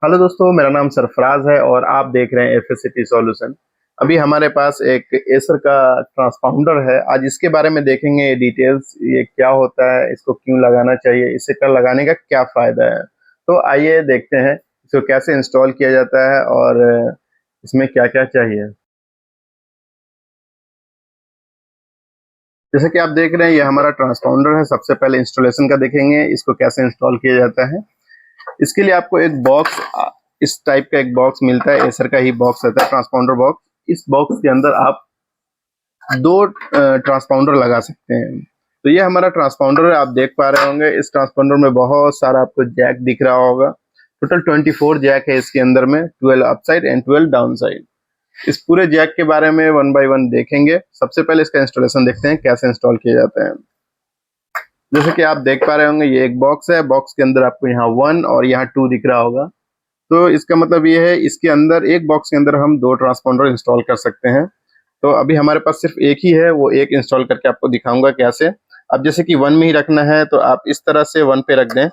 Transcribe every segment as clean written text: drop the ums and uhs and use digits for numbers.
Hello दोस्तों, मेरा नाम सरफराज है और आप देख रहे हैं एफएससीटी सॉल्यूशन। अभी हमारे पास एक एसर का ट्रांसपाउंडर है। आज इसके बारे में देखेंगे डिटेल्स, ये क्या होता है, इसको क्यों लगाना चाहिए, इसे कर लगाने का क्या फायदा है। तो आइए देखते हैं इसको कैसे इंस्टॉल किया जाता है और इसमें क्या क्या चाहिए। जैसे कि आप देख रहे हैं, ये हमारा ट्रांसपाउंडर है। सबसे पहले इंस्टॉलेशन का देखेंगे, इसको कैसे इंस्टॉल किया जाता है। इसके लिए आपको एक बॉक्स, इस टाइप का एक बॉक्स मिलता है। एसर का ही बॉक्स रहता है, ट्रांसपाउंडर बॉक्स। इस बॉक्स के अंदर आप दो ट्रांसपाउंडर लगा सकते हैं। तो ये हमारा ट्रांसपाउंडर है, आप देख पा रहे होंगे। इस ट्रांसपाउंडर में बहुत सारा आपको जैक दिख रहा होगा। टोटल 24 जैक है इसके अंदर में, 12 up side and 12 down side. इस पूरे जैक के बारे में वन बाय वन देखेंगे। सबसे पहले इसका इंस्टॉलेशन देखते हैं कैसे इंस्टॉल किया जाता है। जैसे कि आप देख पा रहे होंगे, ये एक बॉक्स है। बॉक्स के अंदर आपको यहाँ 1 और यहाँ 2 दिख रहा होगा। तो इसका मतलब ये है, इसके अंदर एक बॉक्स के अंदर हम दो ट्रांसपाउंडर इंस्टॉल कर सकते हैं। तो अभी हमारे पास सिर्फ एक ही है, वो एक इंस्टॉल करके आपको दिखाऊंगा कैसे। अब जैसे कि 1 में ही रखना है तो आप इस तरह से 1 पे रख दें।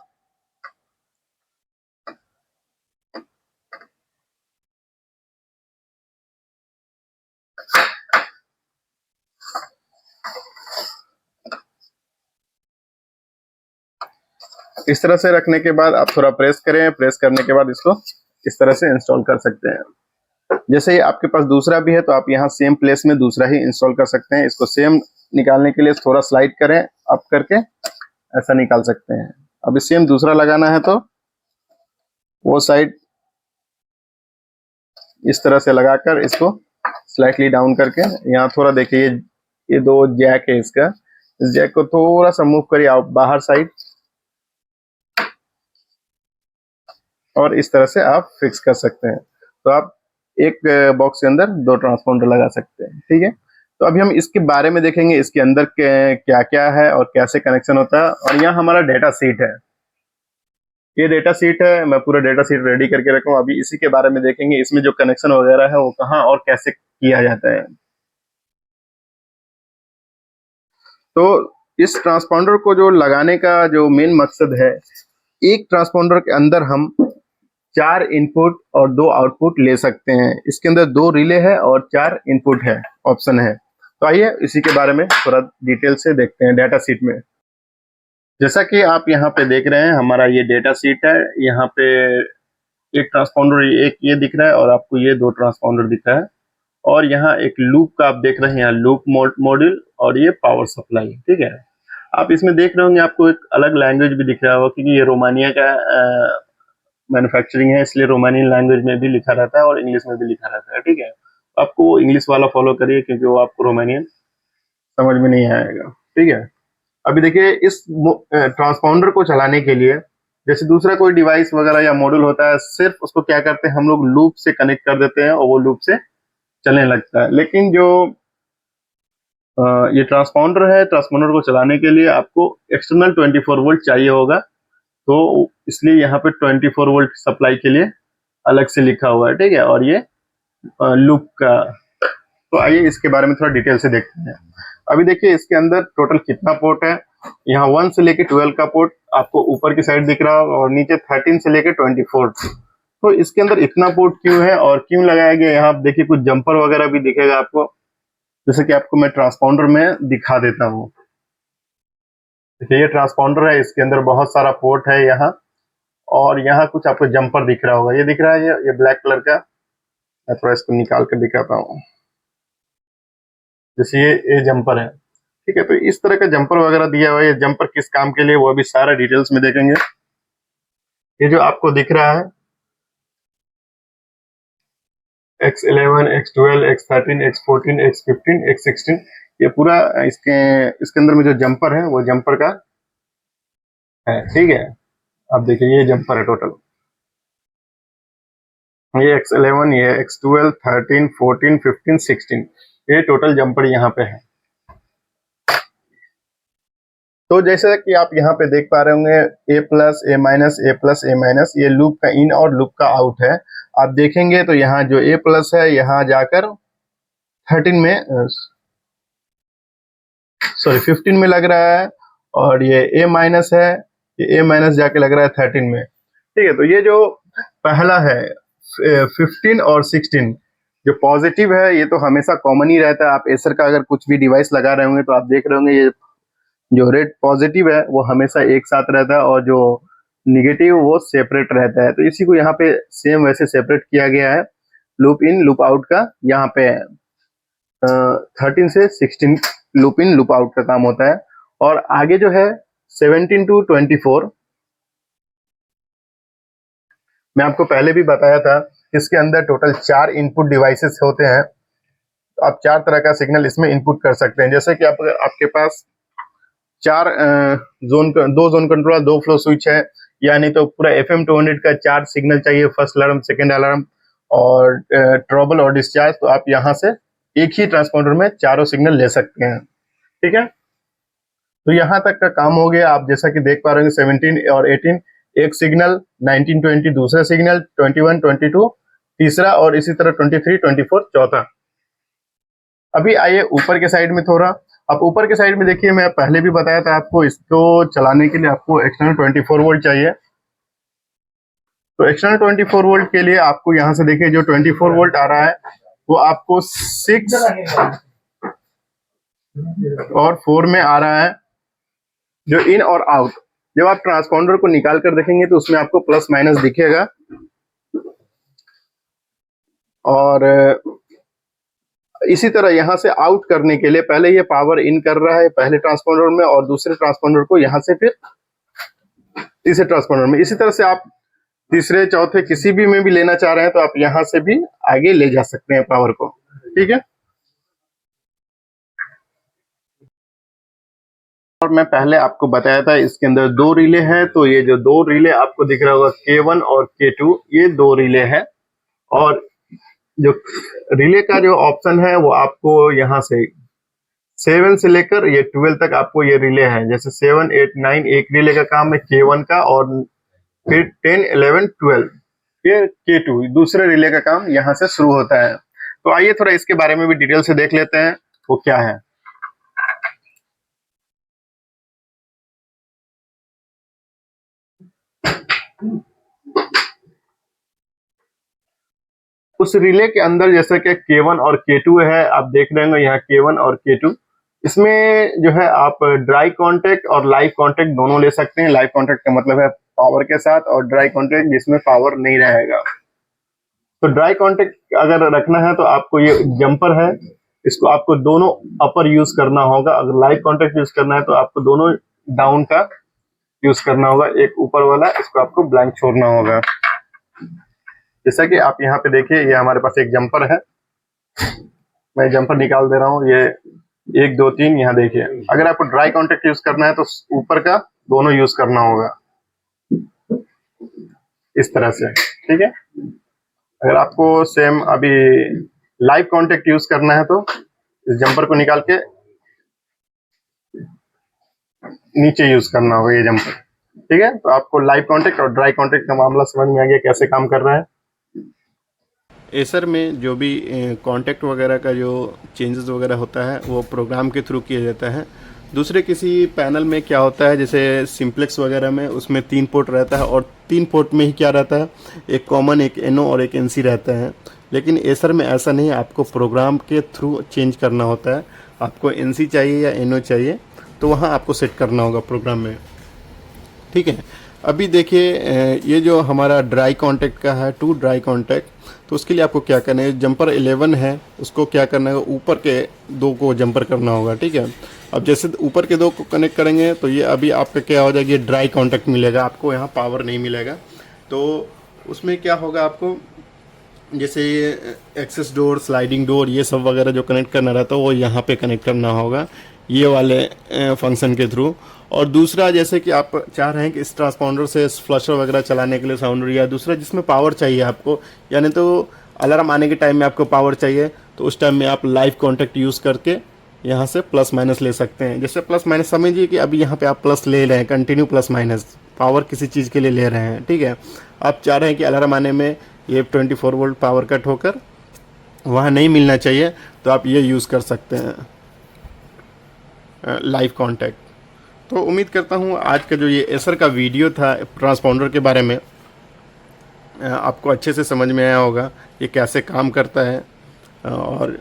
इस तरह से रखने के बाद आप थोड़ा प्रेस करें। प्रेस करने के बाद इसको इस तरह से इंस्टॉल कर सकते हैं। जैसे ही आपके पास दूसरा भी है तो आप यहाँ सेम प्लेस में दूसरा ही इंस्टॉल कर सकते हैं। इसको सेम निकालने के लिए थोड़ा स्लाइड करें, अप करके ऐसा निकाल सकते हैं। अभी सेम दूसरा लगाना है तो वो साइड इस तरह से लगाकर इसको स्लाइटली डाउन करके यहाँ थोड़ा देखिए, ये दो जैक है इसका। इस जैक को थोड़ा सा मूव करिए आप बाहर साइड, और इस तरह से आप फिक्स कर सकते हैं। तो आप एक बॉक्स के अंदर दो ट्रांसपाउंडर लगा सकते हैं। ठीक है, तो अभी हम इसके बारे में देखेंगे, इसके अंदर क्या क्या है और कैसे कनेक्शन होता है। और यहाँ हमारा डेटा शीट है। ये डेटा शीट है, मैं पूरा डेटा शीट रेडी करके रखा हूँ। अभी इसी के बारे में देखेंगे, इसमें जो कनेक्शन वगैरह है वो कहाँ और कैसे किया जाता है। तो इस ट्रांसपाउंडर को जो लगाने का जो मेन मकसद है, एक ट्रांसपाउंडर के अंदर हम 4 इनपुट और 2 आउटपुट ले सकते हैं। इसके अंदर 2 रिले है और 4 इनपुट है, ऑप्शन है। तो आइए इसी के बारे में थोड़ा डिटेल से देखते हैं डाटा शीट में। जैसा कि आप यहाँ पे देख रहे हैं, हमारा ये डेटा शीट है। यहाँ पे एक ट्रांसपाउंडर एक ये दिख रहा है और आपको ये 2 ट्रांसपाउंडर दिख रहा है। और यहाँ एक लूप का आप देख रहे हैं, यहाँ लूप मॉड्यूल और ये पावर सप्लाई। ठीक है, आप इसमें देख रहे होंगे, आपको एक अलग लैंग्वेज भी दिख रहा होगा क्योंकि ये रोमानिया का मैन्युफैक्चरिंग है, इसलिए रोमानियन लैंग्वेज में भी लिखा रहता है और इंग्लिश में भी लिखा रहता है। ठीक है, आपको इंग्लिश वाला फॉलो करिए क्योंकि वो आपको रोमानियन समझ में नहीं आएगा। ठीक है, अभी देखिए, इस ट्रांसपाउंडर को चलाने के लिए जैसे दूसरा कोई डिवाइस वगैरह या मॉड्यूल होता है, सिर्फ उसको क्या करते हैं हम लोग, लूप से कनेक्ट कर देते हैं और वो लूप से चलने लगता है। लेकिन जो ये ट्रांसपाउंडर है, ट्रांसपाउंडर को चलाने के लिए आपको एक्सटर्नल 24 वोल्ट चाहिए होगा। तो इसलिए यहाँ पे 24 वोल्ट सप्लाई के लिए अलग से लिखा हुआ है। ठीक है, और ये लूप का। तो आइए इसके बारे में थोड़ा डिटेल से देखते हैं। अभी देखिए, इसके अंदर टोटल कितना पोर्ट है। यहाँ 1 से लेके 12 का पोर्ट आपको ऊपर की साइड दिख रहा होगा और नीचे 13 से लेके 24। तो इसके अंदर इतना पोर्ट क्यों है और क्यों लगाया गया, यहाँ आप देखिए कुछ जंपर वगैरह भी दिखेगा आपको, जैसे कि आपको मैं ट्रांसपाउंडर में दिखा देता हूँ। देखिए, ये ट्रांसपाउंडर है, इसके अंदर बहुत सारा पोर्ट है यहाँ। और यहाँ कुछ आपको जंपर दिख रहा होगा, ये दिख रहा है, ये ब्लैक कलर का। मैं थोड़ा इसको निकाल कर दिखाता हूँ। जैसे ये जंपर है। ठीक है, तो इस तरह का जंपर वगैरह दिया हुआ है। ये जंपर किस काम के लिए, वो अभी सारा डिटेल्स में देखेंगे। ये जो आपको दिख रहा है X11, X12, X13, X14, X15, X16, ये पूरा इसके अंदर में जो जंपर है वो जंपर का है। ठीक है, अब देखिए, ये जंपर है टोटल। ये X11, ये X12, 13, 14, 15, 16, ये टोटल जंपर यहाँ पे है। तो जैसे कि आप यहाँ पे देख पा रहे होंगे, A plus, A minus, A plus, A minus, ये लूप का इन और लूप का आउट है। आप देखेंगे तो यहाँ जो A प्लस है, यहाँ जाकर 13 में, सॉरी 15 में लग रहा है। और ये A माइनस है, ये A माइनस जाके लग रहा है 13 में। ठीक है, तो ये जो पहला है 15 और 16। जो पॉजिटिव है ये तो हमेशा कॉमन ही रहता है। आप एसर का अगर कुछ भी डिवाइस लगा रहे होंगे तो आप देख रहे होंगे ये जो रेड पॉजिटिव है वो हमेशा एक साथ रहता है और जो निगेटिव वो सेपरेट रहता है। तो इसी को यहाँ पे सेम वैसे सेपरेट किया गया है। लूप इन लूप आउट का यहाँ पे 13 से 16 लूप इन लूप आउट का काम होता है। और आगे जो है 17 टू 24, मैं आपको पहले भी बताया था, इसके अंदर टोटल 4 इनपुट डिवाइसेस होते हैं। तो आप 4 तरह का सिग्नल इसमें इनपुट कर सकते हैं। जैसे कि आपके पास 4 दो जोन कंट्रोलर, 2 फ्लो स्विच है, यानी तो पूरा FM 200 का 4 सिग्नल चाहिए, फर्स्ट अलार्म, सेकेंड अलार्म और ट्रबल और डिस्चार्ज। तो आप यहाँ से एक ही ट्रांसपॉन्डर में चारों सिग्नल ले सकते हैं। ठीक है, तो यहाँ तक का काम हो गया। आप जैसा कि देख पा रहे हैं 17 और 18 एक सिग्नल, 19 20 दूसरा सिग्नल, 21 22 तीसरा और इसी तरह 23 24 चौथा। अभी आइए ऊपर के साइड में थोड़ा। अब ऊपर के साइड में देखिए, मैं पहले भी बताया था आपको, इसको चलाने के लिए आपको एक्सटर्नल 24 वोल्ट चाहिए। तो एक्सटर्नल 24 वोल्ट के लिए आपको यहाँ से देखिए जो 24 वोल्ट आ रहा है वो आपको 6 और 4 में आ रहा है, जो इन और आउट। जब आप ट्रांसपॉन्डर को निकाल कर देखेंगे तो उसमें आपको प्लस माइनस दिखेगा। और इसी तरह यहाँ से आउट करने के लिए पहले ये पावर इन कर रहा है पहले ट्रांसपॉन्डर में और दूसरे ट्रांसपॉन्डर को यहाँ से फिर तीसरे ट्रांसपॉन्डर में। इसी तरह से आप तीसरे चौथे किसी भी में भी लेना चाह रहे हैं तो आप यहाँ से भी आगे ले जा सकते हैं पावर को। ठीक है, और मैं पहले आपको बताया था इसके अंदर 2 रिले हैं। तो ये जो 2 रिले आपको दिख रहा होगा K1 और K2, ये 2 रिले हैं। और जो रिले का जो ऑप्शन है वो आपको यहाँ से 7 से लेकर ये 12 तक आपको ये रिले है। जैसे 7 8 9 एक रिले का काम है K1 का, और फिर 10 11 12 ये K2 दूसरे रिले का काम यहाँ से शुरू होता है। तो आइए थोड़ा इसके बारे में भी डिटेल से देख लेते हैं वो क्या है। उस रिले के अंदर जैसे कि K1 और K2 है, आप देख रहे होंगे यहाँ K1 और K2। इसमें जो है आप ड्राई कांटेक्ट और लाइव कांटेक्ट दोनों ले सकते हैं। लाइव कांटेक्ट का मतलब है पावर के साथ, और ड्राई कांटेक्ट जिसमें पावर नहीं रहेगा। तो ड्राई कांटेक्ट अगर रखना है तो आपको ये जंपर है, इसको आपको दोनों अपर यूज करना होगा। अगर लाइव कांटेक्ट यूज करना है तो आपको दोनों डाउन का यूज करना होगा, एक ऊपर वाला इसको आपको ब्लैंक छोड़ना होगा। जैसा कि आप यहाँ पे देखिए, ये हमारे पास एक जंपर है, मैं जंपर निकाल दे रहा हूँ। ये 1 2 3 यहाँ देखिए। अगर आपको ड्राई कांटेक्ट यूज करना है तो ऊपर का दोनों यूज करना होगा इस तरह से। ठीक है, अगर आपको सेम अभी लाइव कांटेक्ट यूज करना है तो इस जंपर को निकाल के नीचे यूज करना होगा ये जंपर। ठीक है, तो आपको लाइव कांटेक्ट और ड्राई कांटेक्ट का मामला समझ में आ गया कैसे काम कर रहा है। एसर में जो भी कांटेक्ट वगैरह का जो चेंजेस वगैरह होता है वो प्रोग्राम के थ्रू किया जाता है। दूसरे किसी पैनल में क्या होता है, जैसे सिंप्लेक्स वगैरह में उसमें 3 पोर्ट रहता है, और 3 पोर्ट में ही क्या रहता है, एक कॉमन, एक एनओ और एक एनसी रहता है। लेकिन एसर में ऐसा नहीं है, आपको प्रोग्राम के थ्रू चेंज करना होता है। आपको एनसी चाहिए या एनओ चाहिए तो वहाँ आपको सेट करना होगा प्रोग्राम में। ठीक है, अभी देखिए ये जो हमारा ड्राई कांटेक्ट का है, 2 ड्राई कांटेक्ट, तो उसके लिए आपको क्या करना है, जंपर 11 है उसको क्या करना है, ऊपर के 2 को जंपर करना होगा। ठीक है, अब जैसे ऊपर के 2 को कनेक्ट करेंगे तो ये अभी आपका क्या हो जाएगा, ये ड्राई कांटेक्ट मिलेगा आपको, यहाँ पावर नहीं मिलेगा। तो उसमें क्या होगा, आपको जैसे एक्सेस डोर, स्लाइडिंग डोर, ये सब वगैरह जो कनेक्ट करना रहता है वो यहाँ पे कनेक्ट करना होगा ये वाले फंक्शन के थ्रू। और दूसरा, जैसे कि आप चाह रहे हैं कि इस ट्रांसपॉन्डर से फ्लशर वगैरह चलाने के लिए साउंडर, या दूसरा जिसमें पावर चाहिए आपको, यानी तो अलार्म आने के टाइम में आपको पावर चाहिए, तो उस टाइम में आप लाइव कॉन्टैक्ट यूज़ करके यहाँ से प्लस माइनस ले सकते हैं। जैसे प्लस माइनस समझिए कि अभी यहाँ पे आप प्लस ले रहे हैं, कंटिन्यू प्लस माइनस पावर किसी चीज़ के लिए ले रहे हैं। ठीक है, आप चाह रहे हैं कि अलार्म आने में ये 24 वोल्ट पावर कट होकर वहाँ नहीं मिलना चाहिए, तो आप ये यूज़ कर सकते हैं लाइव कॉन्टैक्ट। तो उम्मीद करता हूँ आज का जो ये एसर का वीडियो था ट्रांसपॉन्डर के बारे में, आपको अच्छे से समझ में आया होगा ये कैसे काम करता है। और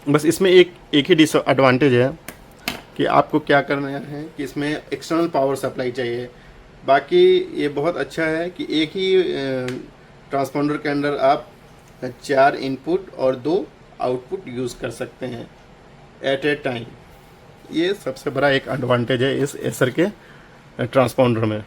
बस इसमें एक ही डिसएडवांटेज है कि आपको क्या करना है कि इसमें एक्सटर्नल पावर सप्लाई चाहिए। बाकी ये बहुत अच्छा है कि एक ही ट्रांसपोंडर के अंदर आप 4 इनपुट और 2 आउटपुट यूज़ कर सकते हैं एट ए टाइम। ये सबसे बड़ा एक एडवांटेज है इस एसर के ट्रांसपोंडर में।